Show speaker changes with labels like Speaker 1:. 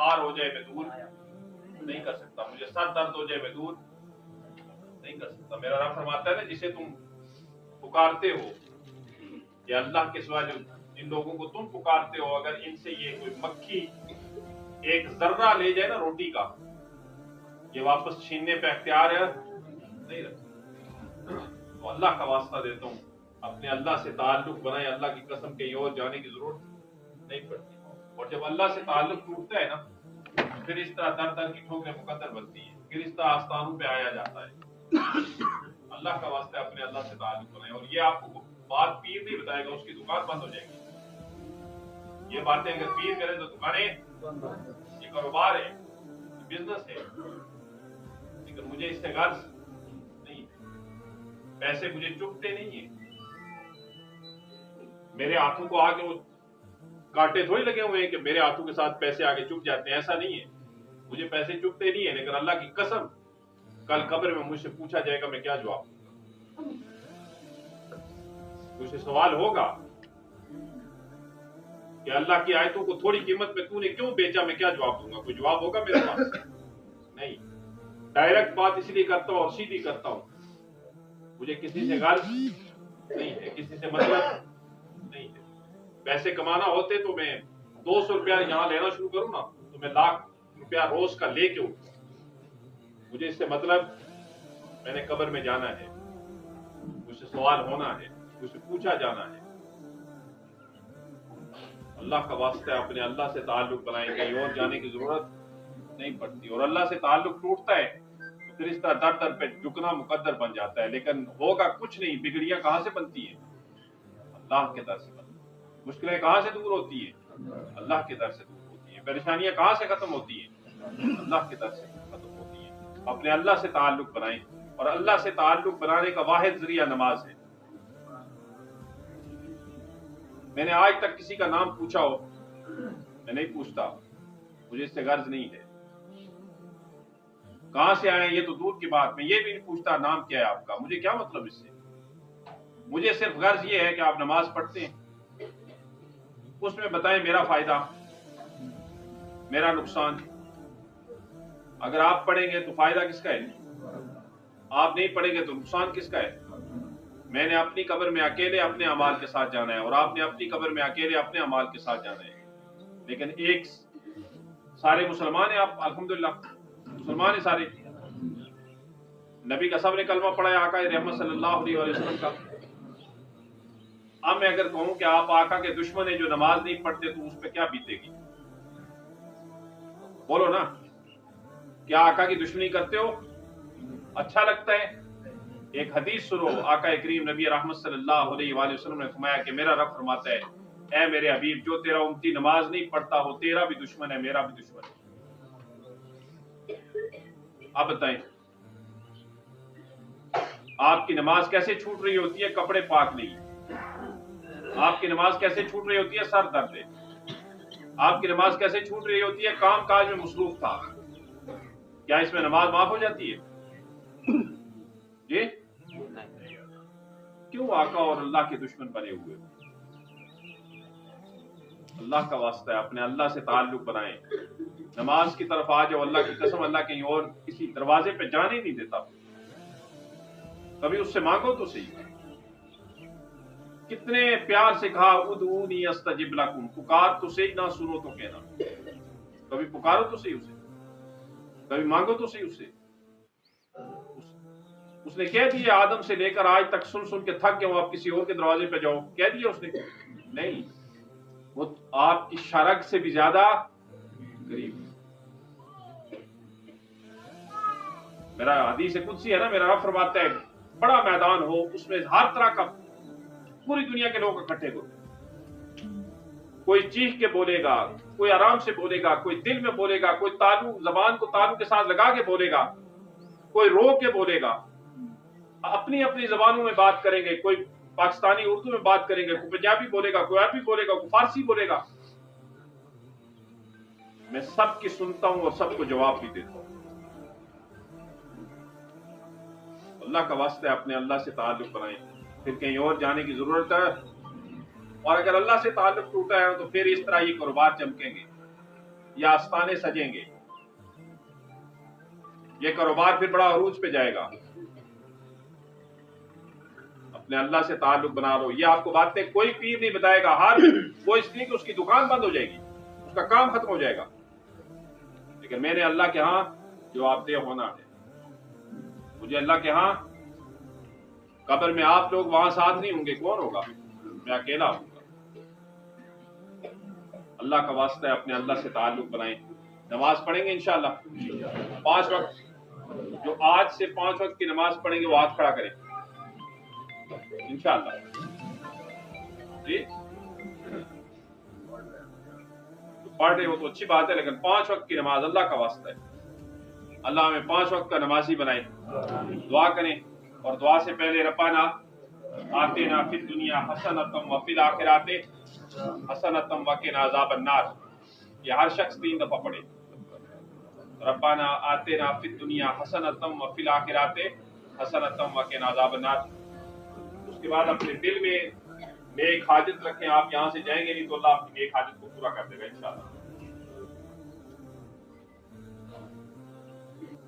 Speaker 1: बुखार हो जाए मैं दूर नहीं कर सकता, मुझे सर दर्द हो जाए मैं दूर नहीं कर सकता। मेरा रब फरमाता है ना, जिसे तुम पुकारते हो या अल्लाह के सिवा जो इन लोगों को तुम पुकारते हो, अगर इनसे ये कोई मक्खी एक जर्रा ले जाए ना रोटी का, ये वापस छीनने पे अख्तियार है नहीं रखता। तो अल्लाह का वास्ता देता हूँ, अपने अल्लाह से ताल्लुक बनाए, अल्लाह की कसम कहीं और जाने की जरूरत नहीं पड़ती। और जब अल्लाह से ताल्लुक टूटता है ना, फिर इस तरह दर दर की ठोकरें मुकद्दर बनती है, फिर इस तरह आस्थानों पे आया जाता है। अल्लाह का वास्ता अपने अल्लाह से ताल्लुक बनाए। और ये आपको बात पीर नहीं बताएगा, उसकी दुकान बंद हो जाएगी। ये बातें अगर पीर करे तो दुकानें, ये कारोबार है, बिजनेस है, लेकिन मुझे इससे गर्ज नहीं, पैसे मुझे चुभते नहीं है। मेरे हाथों को आगे वो कांटे थोड़ी लगे हुए हैं कि मेरे हाथों के साथ पैसे आगे चुभ जाते हैं, ऐसा नहीं है। मुझे पैसे चुभते नहीं है, लेकिन अल्लाह की कसम कल कब्र में मुझसे पूछा जाएगा, मैं क्या जवाब दूंगा? मुझसे सवाल होगा कि अल्लाह की आयतों को थोड़ी कीमत में तूने क्यों बेचा, मैं क्या जवाब दूंगा? कोई जवाब होगा मेरे पास? नहीं। डायरेक्ट बात इसलिए करता हूं और सीधी करता हूं, मुझे किसी से गाल नहीं है, किसी से मतलब नहीं है। पैसे कमाना होते तो मैं 200 रुपया यहां लेना शुरू करूं ना, तो मैं लाख रुपया रोज का लेके उठूं। मुझे इससे मतलब, मैंने कब्र में जाना है, मुझसे सवाल होना है, मुझसे पूछा जाना है। अल्लाह का वास्ता है, अपने अल्लाह से ताल्लुक बनाएं, कहीं और जाने की जरूरत नहीं पड़ती। और अल्लाह से ताल्लुक टूटता है तो फिर इस तरह दर दर पे झुकना मुकद्दर बन जाता है, लेकिन होगा कुछ नहीं। बिगड़ियां कहां से बनती है? अल्लाह के दर से बनती है। मुश्किलें कहां से दूर होती है? अल्लाह के दर से दूर होती है। परेशानियां कहां से खत्म होती है? अल्लाह के दर से खत्म होती है। अपने अल्लाह से ताल्लुक बनाएं, और अल्लाह से ताल्लुक बनाने का वाहिद जरिया नमाज है। मैंने आज तक किसी का नाम पूछा हो? मैं नहीं पूछता, मुझे इससे गर्ज नहीं है। कहां से आए ये तो दूर की बात, मैं ये भी नहीं पूछता नाम क्या है आपका, मुझे क्या मतलब इससे। मुझे सिर्फ गर्ज ये है कि आप नमाज पढ़ते हैं, उसमें बताएं मेरा फायदा, मेरा नुकसान। अगर आप पढ़ेंगे तो फायदा किसका है? आप नहीं पढ़ेंगे तो नुकसान किसका है? मैंने अपनी कब्र में अकेले अपने अमाल के साथ जाना है, और आपने अपनी कब्र में अकेले अपने अमाल के साथ जाना है। लेकिन एक सारे मुसलमान हैं आप, अल्हम्दुलिल्लाह मुसलमान है सारे। नबी का सबने कलमा पढ़ा है, आका रहमत सल्लल्लाहु अलैहि वसल्लम का। अब मैं अगर कहूं कि आप आका के दुश्मन है जो नमाज नहीं पढ़ते, तो उस पर क्या बीतेगी? बोलो ना, क्या आका की दुश्मनी करते हो? अच्छा लगता है? एक हदीस सुनो, आका करीम नबी रहमत सल्लल्लाहु अलैहि वसल्लम ने फरमाया कि मेरा रब फरमाता है, ऐ मेरे हबीब, जो तेरा उम्मती नमाज नहीं पढ़ता हो, तेरा भी दुश्मन है, मेरा भी दुश्मन है। आप बताएं, आपकी नमाज कैसे छूट रही होती है? कपड़े पाक नहीं। आपकी नमाज कैसे छूट रही होती है? सर दर्द है। आपकी नमाज कैसे छूट रही होती है? काम काज में मसरूफ था। क्या इसमें नमाज माफ हो जाती है? जी क्यों आका और अल्लाह के दुश्मन बने हुए? अल्लाह का वास्ता है, अपने अल्लाह से ताल्लुक बनाएं, नमाज की तरफ आ जाओ। अल्लाह की कसम, अल्लाह कहीं और किसी दरवाजे पे जाने नहीं देता। कभी उससे मांगो तो सही। कितने प्यार से कहा, उदऊनी अस्तजिब लकुम, पुकार तो सही, ना सुनो तो कहना। कभी पुकारो तो सही उसे, कभी मांगो तो सही उससे। उसने कह दिया आदम से लेकर आज तक सुन सुन के थक गया हूं, आप किसी और के दरवाजे पे जाओ, कह दिया उसने? नहीं, वो आपकी शरक से भी ज्यादा करीब। मेरा हदीस कुदसी है ना, मेरा रब फरमाता है, बड़ा मैदान हो, उसमें हर तरह का पूरी दुनिया के लोग इकट्ठे हो। कोई चीख के बोलेगा, कोई आराम से बोलेगा, कोई दिल में बोलेगा, कोई तालू जबान को तालू के साथ लगा के बोलेगा, कोई रो के बोलेगा, अपनी अपनी जबानों में बात करेंगे। कोई पाकिस्तानी उर्दू में बात करेंगे, कोई पंजाबी बोलेगा, कोई अरबी बोलेगा, कोई फारसी बोलेगा। मैं सबकी सुनता हूं और सबको जवाब भी देता हूं। अल्लाह का वास्ता है, अपने अल्लाह से ताल्लुक बनाएं, फिर कहीं और जाने की जरूरत है। और अगर अल्लाह से ताल्लुक टूटा है तो फिर इस तरह ये कारोबार चमकेंगे। یہ آستانے سجیں گے، یہ کاروبار پھر بڑا عروج پہ جائے گا۔ اپنے اللہ سے تعلق بنا لو۔ یہ آپ کو باتیں کوئی پیر نہیں بتائے گا، ہر وہ اس لیے کہ اس کی دکان بند ہو جائے گی، اس کا کام ختم ہو جائے گا، لیکن میں نے اللہ کے ہاں جواب دہ ہونا ہے۔ مجھے اللہ کے ہاں قبر میں آپ لوگ وہاں ساتھ نہیں ہوں گے، کون ہوگا؟ میں اکیلا ہوں گا۔ اللہ کا واسطہ ہے، اپنے اللہ سے تعلق بنائیں۔ نماز پڑھیں گے انشاءاللہ 5 وقت، جو آج سے 5 وقت کی نماز پڑھیں گے وہ ہاتھ کھڑا کریں انشاءاللہ۔ جی پڑھ رہے ہو تو اچھی بات ہے، لیکن 5 وقت کی نماز اللہ کا واسطہ ہے۔ اللہ ہمیں 5 وقت کا نمازی بنائے۔ دعا کریں، اور دعا سے پہلے ربنا آتنا فی الدنیا حسنۃ وفی الآخرۃ حسنۃ وقنا عذاب النار، یہ ہر شخص 3 دفعہ پڑھے۔ ربنا آتنا فی الدنیا حسنۃ وفی الآخرۃ حسنۃ وقنا عذاب النار۔ اس کے بعد اپنے دل میں نیک حاجت رکھیں، آپ یہاں سے جائیں گے نہیں تو اللہ آپ کی نیک حاجت کو پورا کر دے گا انشاءاللہ۔